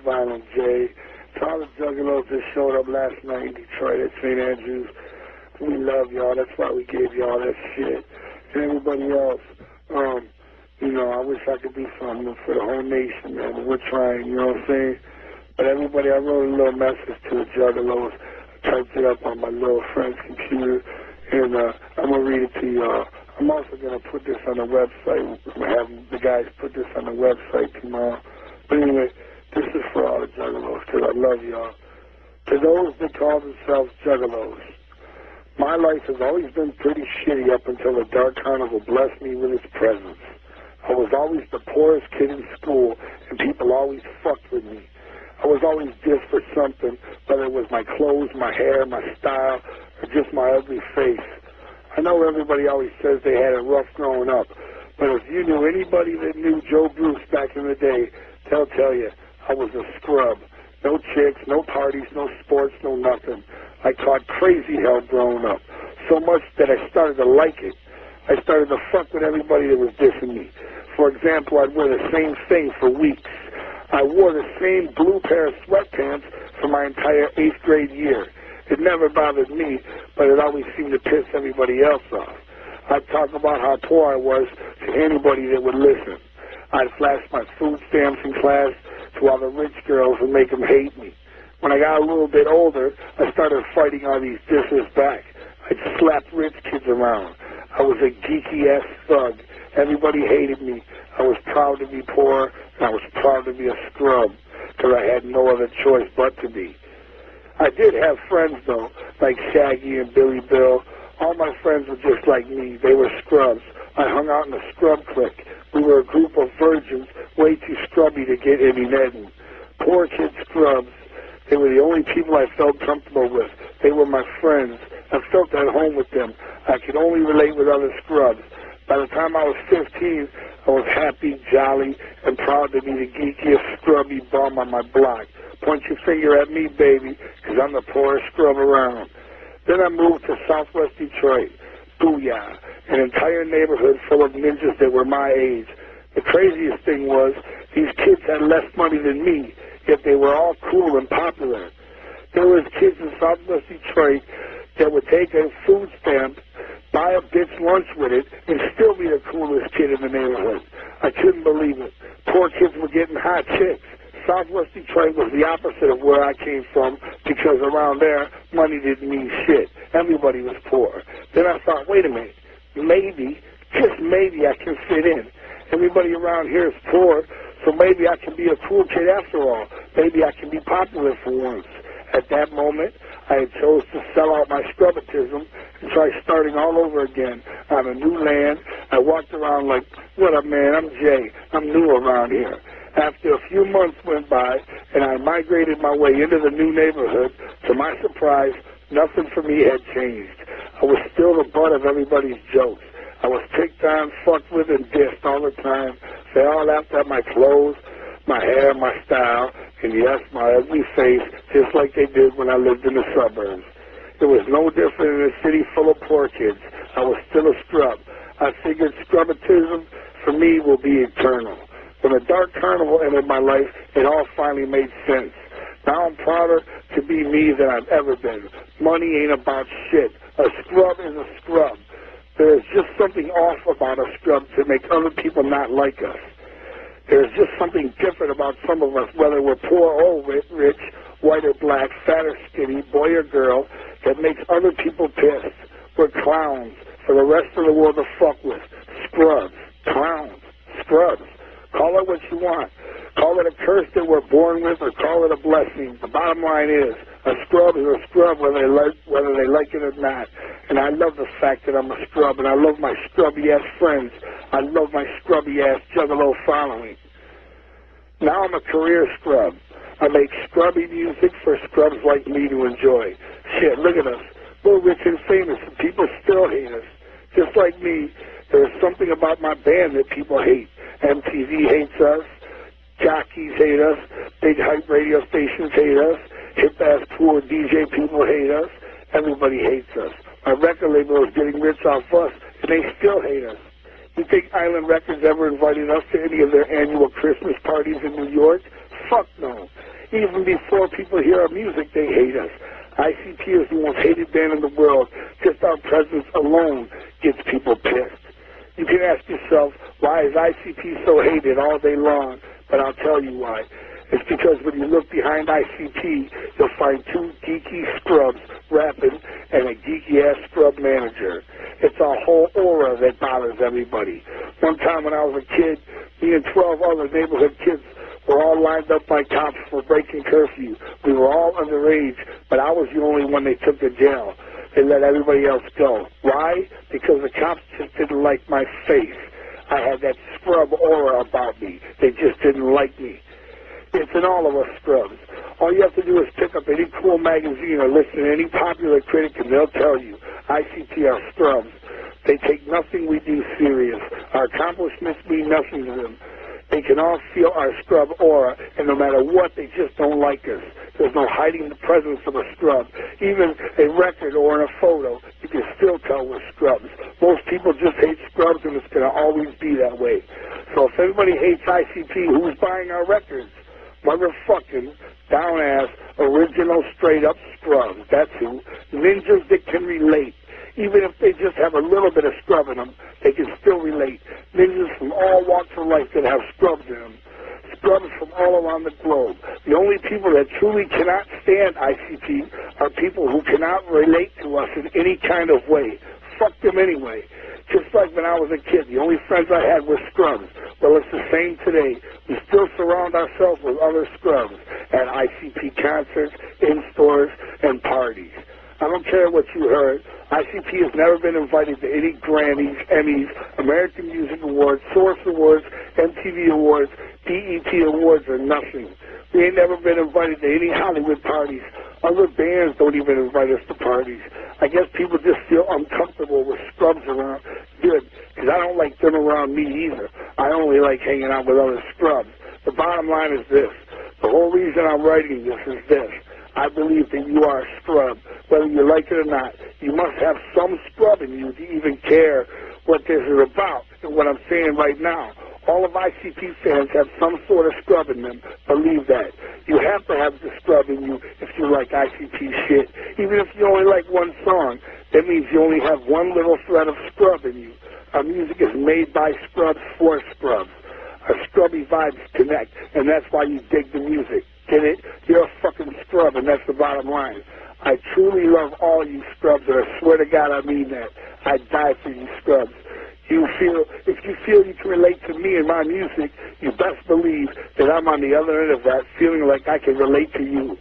Violent J. To all the juggalos that showed up last night in Detroit at St. Andrews, we love y'all. That's why we gave y'all that shit. And everybody else, you know, I wish I could do something for the whole nation, man. But we're trying, you know what I'm saying? But everybody, I wrote a little message to the juggalos. I typed it up on my little friend's computer, and I'm going to read it to y'all. I'm also going to put this on the website. I'm going to have the guys put this on the website tomorrow. But anyway, this is for all the juggalos, because I love y'all. To those that call themselves juggalos, my life has always been pretty shitty up until the Dark Carnival blessed me with its presence. I was always the poorest kid in school, and people always fucked with me. I was always dissed for something, whether it was my clothes, my hair, my style, or just my ugly face. I know everybody always says they had it rough growing up, but if you knew anybody that knew Joe Bruce back in the day, they'll tell you I was a scrub. No chicks, no parties, no sports, no nothing. I caught crazy hell growing up, so much that I started to like it. I started to fuck with everybody that was dissing me. For example, I'd wear the same thing for weeks. I wore the same blue pair of sweatpants for my entire 8th grade year. It never bothered me, but it always seemed to piss everybody else off. I'd talk about how poor I was to anybody that would listen. I'd flash my food stamps in class to all the rich girls and make them hate me. When I got a little bit older, I started fighting all these dissers back. I'd slap rich kids around. I was a geeky-ass thug. Everybody hated me. I was proud to be poor, and I was proud to be a scrub, because I had no other choice but to be. I did have friends, though, like Shaggy and Billy Bill. All my friends were just like me. They were scrubs. I hung out in a scrub clique. We were a group of virgins, way too scrubby to get any netting. Poor kid scrubs. They were the only people I felt comfortable with. They were my friends. I felt at home with them. I could only relate with other scrubs. By the time I was 15, I was happy, jolly, and proud to be the geekiest, scrubby bum on my block. Point your finger at me, baby, because I'm the poorest scrub around. Then I moved to Southwest Detroit. Booyah, an entire neighborhood full of ninjas that were my age. The craziest thing was, these kids had less money than me, yet they were all cool and popular. There was kids in Southwest Detroit that would take a food stamp, buy a bitch lunch with it, and still be the coolest kid in the neighborhood. I couldn't believe it. Poor kids were getting hot chicks. Southwest Detroit was the opposite of where I came from, because around there, money didn't mean shit. Everybody was poor. Then I thought, wait a minute, maybe, just maybe I can fit in. Everybody around here is poor, so maybe I can be a cool kid after all. Maybe I can be popular for once. At that moment, I had chose to sell out my scrubbatism and try starting all over again on a new land. I walked around like, what up, man, I'm Jay. I'm new around here. After a few months went by and I migrated my way into the new neighborhood, to my surprise, nothing for me had changed. I was still the butt of everybody's jokes. I was picked on, fucked with, and dissed all the time. They all laughed at my clothes, my hair, my style, and yes, my ugly face, just like they did when I lived in the suburbs. It was no different in a city full of poor kids. I was still a scrub. I figured scrubbatism, for me, will be eternal. When the Dark Carnival entered my life, it all finally made sense. Now I'm prouder to be me than I've ever been. Money ain't about shit. A scrub is a scrub. There's just something off about a scrub to make other people not like us. There's just something different about some of us, whether we're poor or rich, white or black, fat or skinny, boy or girl, that makes other people pissed. We're clowns for the rest of the world to fuck with. Scrubs, clowns, scrubs. Call it what you want. Call it a curse that we're born with, or call it a blessing. The bottom line is, a scrub is a scrub whether they like it or not. And I love the fact that I'm a scrub, and I love my scrubby-ass friends. I love my scrubby-ass juggalo following. Now I'm a career scrub. I make scrubby music for scrubs like me to enjoy. Shit, look at us. We're rich and famous, and people still hate us. Just like me, there's something about my band that people hate. MTV hates us. Jockeys hate us. Big hype radio stations hate us. Hip-ass poor DJ people hate us. Everybody hates us. My record label is getting rich off us, and they still hate us. You think Island Records ever invited us to any of their annual Christmas parties in New York? Fuck no. Even before people hear our music, they hate us. ICP is the most hated band in the world. Just our presence alone gets people pissed. You can ask yourself, why is ICP so hated all day long? But I'll tell you why. It's because when you look behind ICP, you'll find two geeky scrubs rapping and a geeky-ass scrub manager. It's a whole aura that bothers everybody. One time when I was a kid, me and 12 other neighborhood kids were all lined up by cops for breaking curfew. We were all underage, but I was the only one they took to jail. They let everybody else go. Why? Because the cops just didn't like my face. I had that scrub aura about me. They just didn't like me. It's in all of us scrubs. All you have to do is pick up any cool magazine or listen to any popular critic and they'll tell you, ICP are scrubs. They take nothing we do serious. Our accomplishments mean nothing to them. They can all feel our scrub aura, and no matter what, they just don't like us. There's no hiding the presence of a scrub. Even a record or in a photo, you can still tell we're scrubs. Most people just hate scrubs, and it's going to always be that way. So if everybody hates ICP, who's buying our records? Motherfucking, down-ass, original, straight-up scrubs. That's who. Ninjas that can relate. Even if they just have a little bit of scrub in them, they can still relate. Ninjas from all walks of life that have scrubs in them. Scrubs from all around the globe. The only people that truly cannot stand ICP are people who cannot relate to us in any kind of way. Fuck them anyway. Just like when I was a kid, the only friends I had were scrubs. Well, it's the same today. We still surround ourselves with other scrubs at ICP concerts, in stores, and parties. I don't care what you heard. ICP has never been invited to any Grammys, Emmys, American Music Awards, Source Awards, MTV Awards, BET Awards, or nothing. We ain't never been invited to any Hollywood parties. Other bands don't even invite us to parties. I guess people just feel uncomfortable with scrubs around. Good, because I don't like them around me either. I only like hanging out with other scrubs. The bottom line is this. The whole reason I'm writing this is this. I believe that you are a scrub, whether you like it or not. You must have some scrub in you to even care what this is about and what I'm saying right now. All of ICP fans have some sort of scrub in them. Believe that. You have to have the scrub in you if you like ICP shit. Even if you only like one song, that means you only have one little thread of scrub in you. Our music is made by scrubs for scrubs. Our scrubby vibes connect, and that's why you dig the music. Get it? You're a fucking scrub, and that's the bottom line. I truly love all you scrubs, and I swear to God I mean that. I'd die for you scrubs. If you feel you can relate to me and my music, you best believe that I'm on the other end of that, feeling like I can relate to you.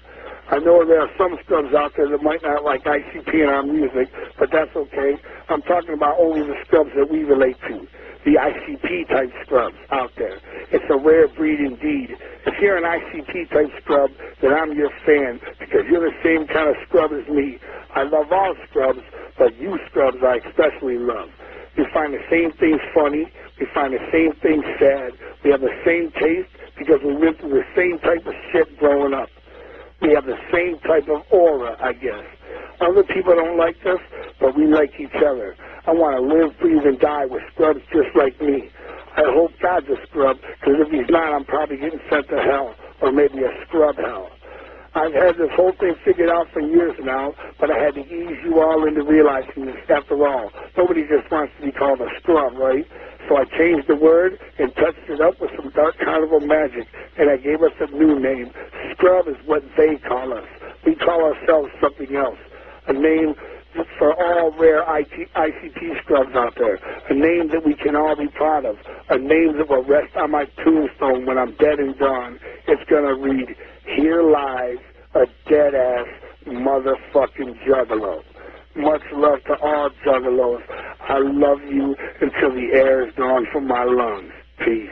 I know there are some scrubs out there that might not like ICP and our music, but that's okay. I'm talking about only the scrubs that we relate to, the ICP-type scrubs out there. It's a rare breed indeed. If you're an ICP-type scrub, then I'm your fan, because you're the same kind of scrub as me. I love all scrubs, but you scrubs I especially love. We find the same things funny. We find the same things sad. We have the same taste because we went through the same type of shit growing up. We have the same type of aura, I guess. Other people don't like us, but we like each other. I want to live, breathe, and die with scrubs just like me. I hope God's a scrub, because if he's not, I'm probably getting sent to hell, or maybe a scrub hell. I've had this whole thing figured out for years now, but I had to ease you all into realizing this. After all, nobody just wants to be called a scrub, right? So I changed the word and touched it up with some dark carnival magic, and I gave us a new name. Scrub is what they call us. We call ourselves something else, a name for all rare ICP scrubs out there, a name that we can all be proud of, a name that will rest on my tombstone when I'm dead and gone. It's going to read, "Here lies a dead-ass motherfucking juggalo." Much love to all juggalos. I love you until the air is gone from my lungs. Peace.